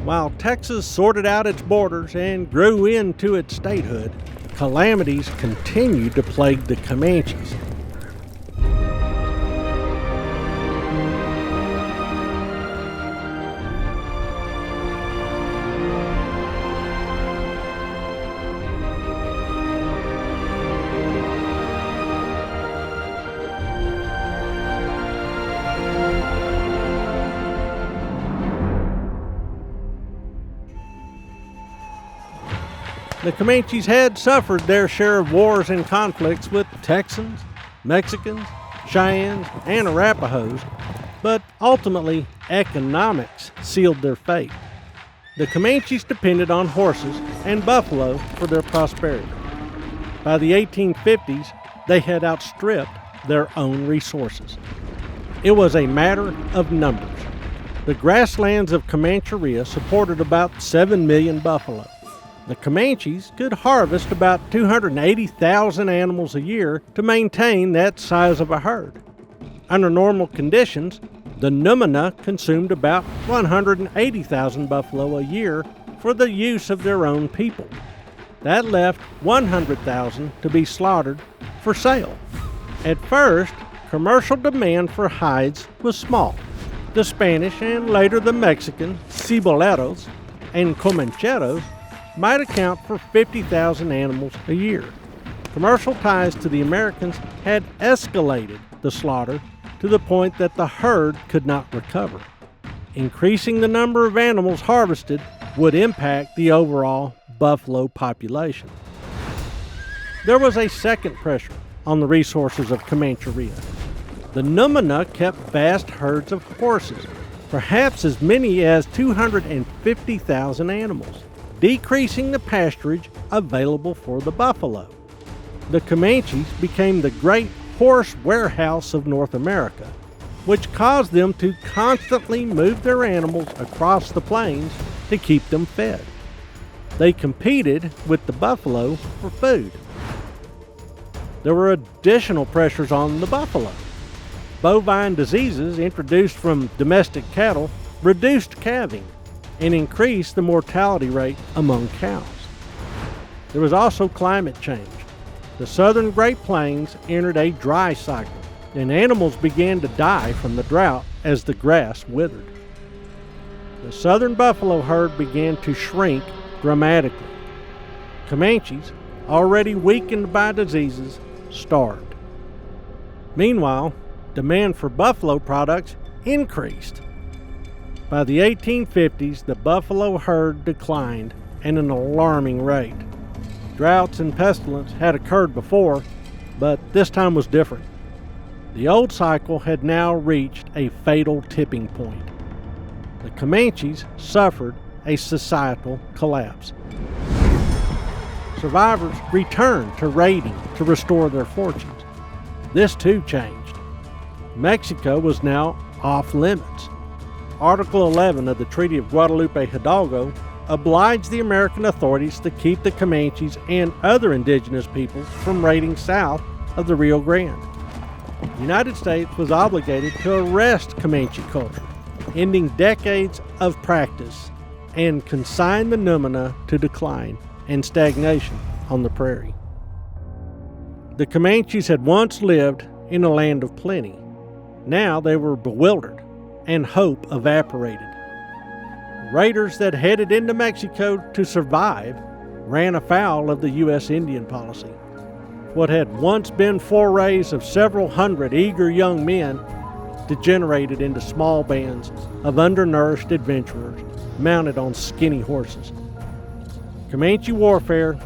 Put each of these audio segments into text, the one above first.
While Texas sorted out its borders and grew into its statehood, calamities continued to plague the Comanches. The Comanches had suffered their share of wars and conflicts with Texans, Mexicans, Cheyennes, and Arapahoes, but ultimately economics sealed their fate. The Comanches depended on horses and buffalo for their prosperity. By the 1850s, they had outstripped their own resources. It was a matter of numbers. The grasslands of Comancheria supported about 7 million buffalo. The Comanches could harvest about 280,000 animals a year to maintain that size of a herd. Under normal conditions, the Numina consumed about 180,000 buffalo a year for the use of their own people. That left 100,000 to be slaughtered for sale. At first, commercial demand for hides was small. The Spanish and later the Mexican ceboleros and comancheros might account for 50,000 animals a year. Commercial ties to the Americans had escalated the slaughter to the point that the herd could not recover. Increasing the number of animals harvested would impact the overall buffalo population. There was a second pressure on the resources of Comancheria. The Numina kept vast herds of horses, perhaps as many as 250,000 animals, decreasing the pasturage available for the buffalo. The Comanches became the great horse warehouse of North America, which caused them to constantly move their animals across the plains to keep them fed. They competed with the buffalo for food. There were additional pressures on the buffalo. Bovine diseases introduced from domestic cattle reduced calving and increased the mortality rate among cows. There was also climate change. The southern Great Plains entered a dry cycle, and animals began to die from the drought as the grass withered. The southern buffalo herd began to shrink dramatically. Comanches, already weakened by diseases, starved. Meanwhile, demand for buffalo products increased. By the 1850s, the buffalo herd declined at an alarming rate. Droughts and pestilence had occurred before, but this time was different. The old cycle had now reached a fatal tipping point. The Comanches suffered a societal collapse. Survivors returned to raiding to restore their fortunes. This too changed. Mexico was now off limits. Article 11 of the Treaty of Guadalupe Hidalgo obliged the American authorities to keep the Comanches and other indigenous peoples from raiding south of the Rio Grande. The United States was obligated to arrest Comanche culture, ending decades of practice, and consign the Numina to decline and stagnation on the prairie. The Comanches had once lived in a land of plenty. Now they were bewildered, and hope evaporated. Raiders that headed into Mexico to survive ran afoul of the U.S. Indian policy. What had once been forays of several hundred eager young men degenerated into small bands of undernourished adventurers mounted on skinny horses. Comanche warfare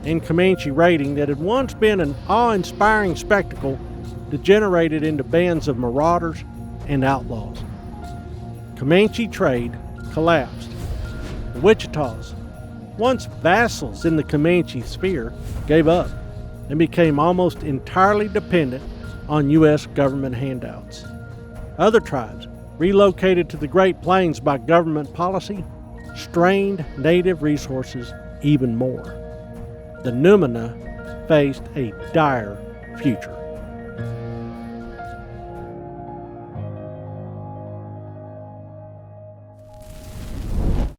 and Comanche raiding that had once been an awe-inspiring spectacle degenerated into bands of marauders and outlaws. Comanche trade collapsed. The Wichitas, once vassals in the Comanche sphere, gave up and became almost entirely dependent on U.S. government handouts. Other tribes, relocated to the Great Plains by government policy, strained native resources even more. The Numina faced a dire future.